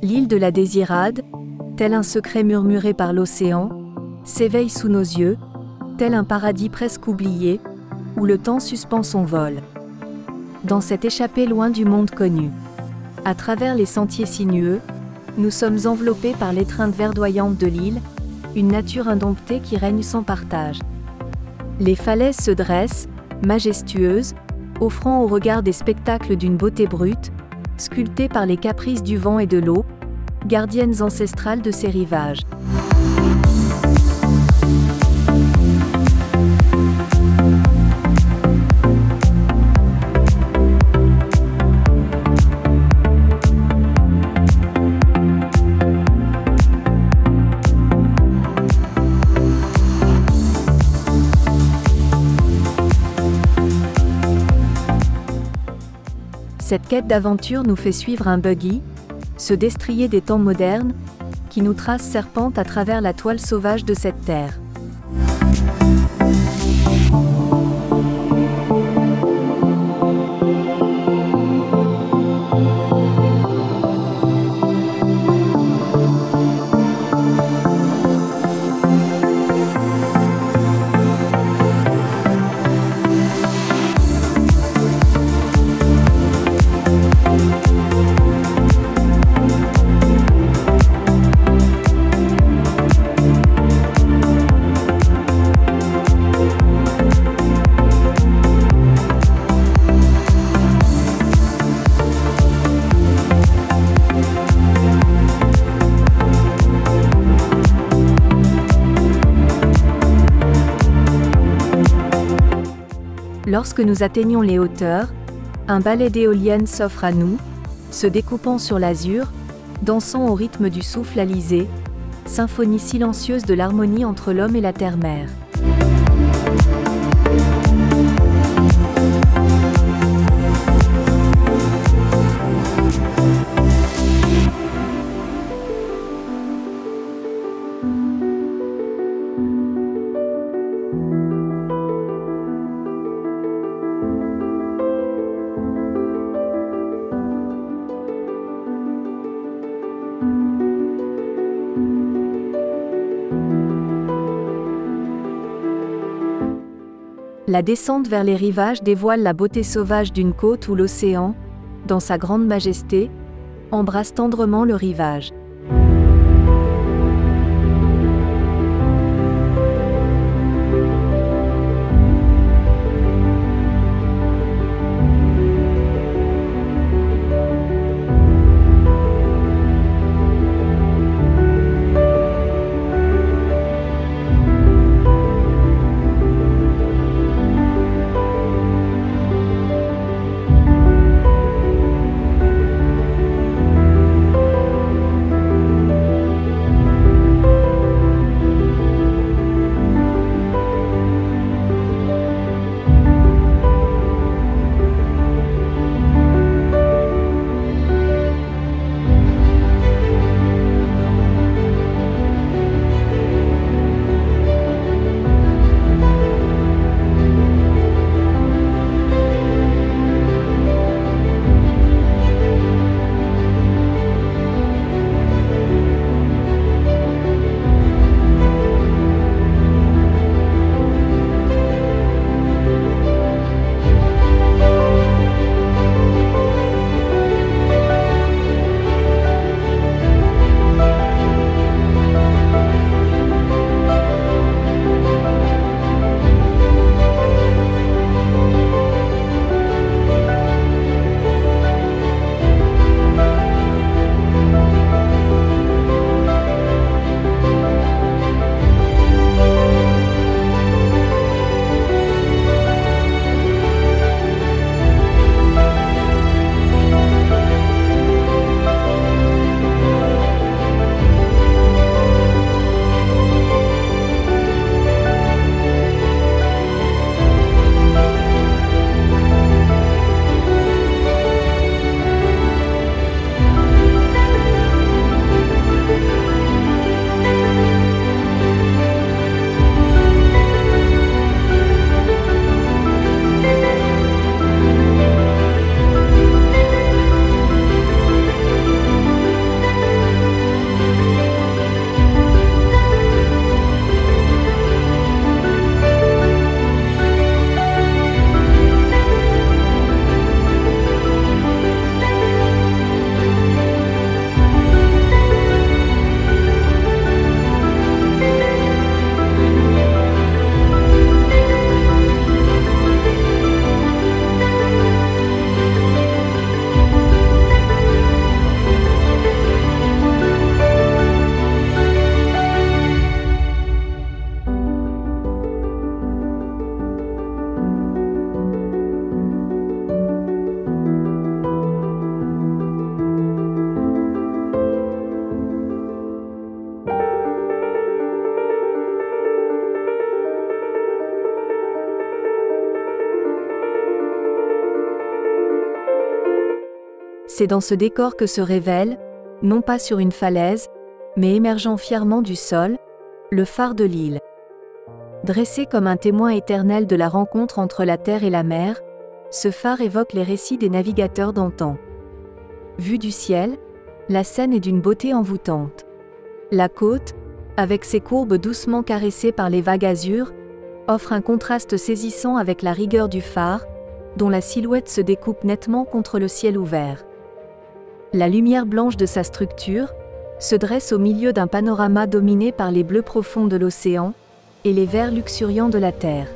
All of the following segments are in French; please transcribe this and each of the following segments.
L'île de la Désirade, tel un secret murmuré par l'océan, s'éveille sous nos yeux, tel un paradis presque oublié, où le temps suspend son vol. Dans cette échappée loin du monde connu, à travers les sentiers sinueux, nous sommes enveloppés par l'étreinte verdoyante de l'île, une nature indomptée qui règne sans partage. Les falaises se dressent, majestueuses, offrant au regard des spectacles d'une beauté brute, sculptées par les caprices du vent et de l'eau, gardiennes ancestrales de ces rivages. Cette quête d'aventure nous fait suivre un buggy, ce destrier des temps modernes, qui nous trace serpente à travers la toile sauvage de cette terre. Lorsque nous atteignons les hauteurs, un ballet d'éoliennes s'offre à nous, se découpant sur l'azur, dansant au rythme du souffle alizé, symphonie silencieuse de l'harmonie entre l'homme et la terre-mère. La descente vers les rivages dévoile la beauté sauvage d'une côte où l'océan, dans sa grande majesté, embrasse tendrement le rivage. C'est dans ce décor que se révèle, non pas sur une falaise, mais émergeant fièrement du sol, le phare de l'île. Dressé comme un témoin éternel de la rencontre entre la terre et la mer, ce phare évoque les récits des navigateurs d'antan. Vu du ciel, la scène est d'une beauté envoûtante. La côte, avec ses courbes doucement caressées par les vagues azur, offre un contraste saisissant avec la rigueur du phare, dont la silhouette se découpe nettement contre le ciel ouvert. La lumière blanche de sa structure se dresse au milieu d'un panorama dominé par les bleus profonds de l'océan et les verts luxuriants de la terre.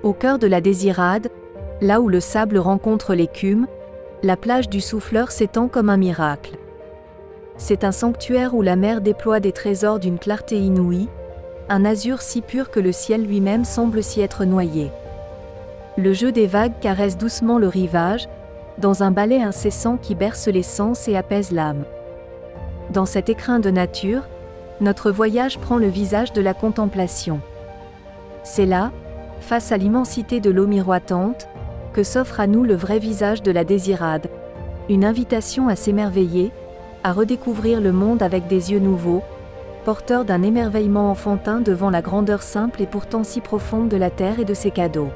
Au cœur de la Désirade, là où le sable rencontre l'écume, la plage du Souffleur s'étend comme un miracle. C'est un sanctuaire où la mer déploie des trésors d'une clarté inouïe, un azur si pur que le ciel lui-même semble s'y être noyé. Le jeu des vagues caresse doucement le rivage, dans un ballet incessant qui berce les sens et apaise l'âme. Dans cet écrin de nature, notre voyage prend le visage de la contemplation. C'est là, face à l'immensité de l'eau miroitante, que s'offre à nous le vrai visage de la Désirade, une invitation à s'émerveiller, à redécouvrir le monde avec des yeux nouveaux, porteurs d'un émerveillement enfantin devant la grandeur simple et pourtant si profonde de la terre et de ses cadeaux.